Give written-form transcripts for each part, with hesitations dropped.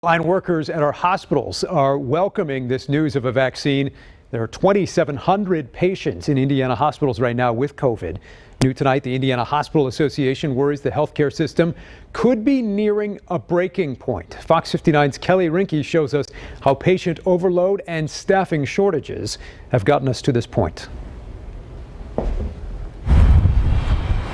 Line workers at our hospitals are welcoming this news of a vaccine. There are 2,700 patients in Indiana hospitals right now with COVID. New tonight, the Indiana Hospital Association worries the healthcare system could be nearing a breaking point. Fox 59's Kelly Rinke shows us how patient overload and staffing shortages have gotten us to this point.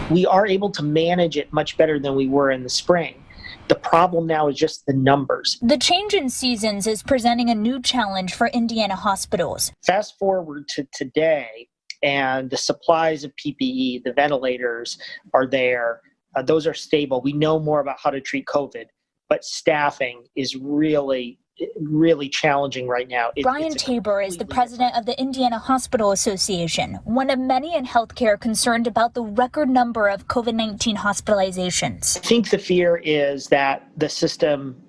We are able to manage it much better than we were in the spring. The problem now is just the numbers. The change in seasons is presenting a new challenge for Indiana hospitals. Fast forward to today, and the supplies of PPE, the ventilators are there. Those are stable. We know more about how to treat COVID, but staffing is really challenging right now. Brian Tabor is the president of the Indiana Hospital Association, one of many in healthcare concerned about the record number of COVID-19 hospitalizations. I think the fear is that the system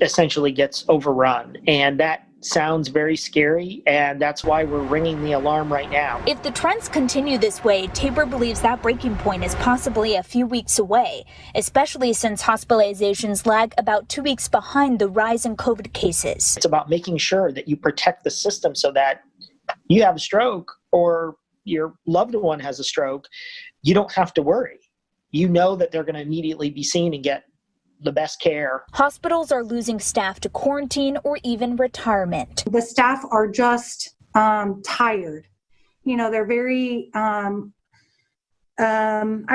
essentially gets overrun, and that sounds very scary, and that's why we're ringing the alarm right now. If the trends continue this way, Tabor believes that breaking point is possibly a few weeks away, especially since hospitalizations lag about 2 weeks behind the rise in COVID cases. It's about making sure that you protect the system so that you have a stroke or your loved one has a stroke, you don't have to worry. You know that they're going to immediately be seen and get the best care. Hospitals are losing staff to quarantine or even retirement. The staff are just tired. You know, they're very, I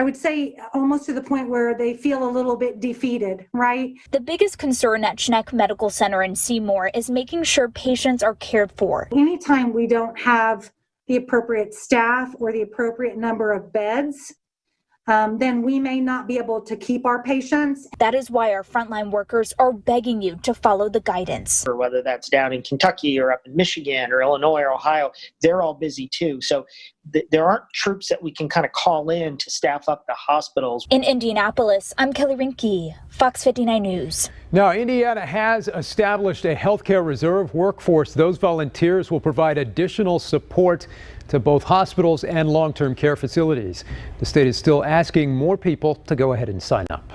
would say almost to the point where they feel a little bit defeated, right? The biggest concern at Schneck Medical Center in Seymour is making sure patients are cared for. Anytime we don't have the appropriate staff or the appropriate number of beds, then we may not be able to keep our patients. That is why our frontline workers are begging you to follow the guidance. Or whether that's down in Kentucky or up in Michigan or Illinois or Ohio, they're all busy too. So there aren't troops that we can kind of call in to staff up the hospitals. In Indianapolis, I'm Kelly Rinke, Fox 59 News. Now, Indiana has established a healthcare reserve workforce. Those volunteers will provide additional support to both hospitals and long-term care facilities. The state is still asking more people to go ahead and sign up.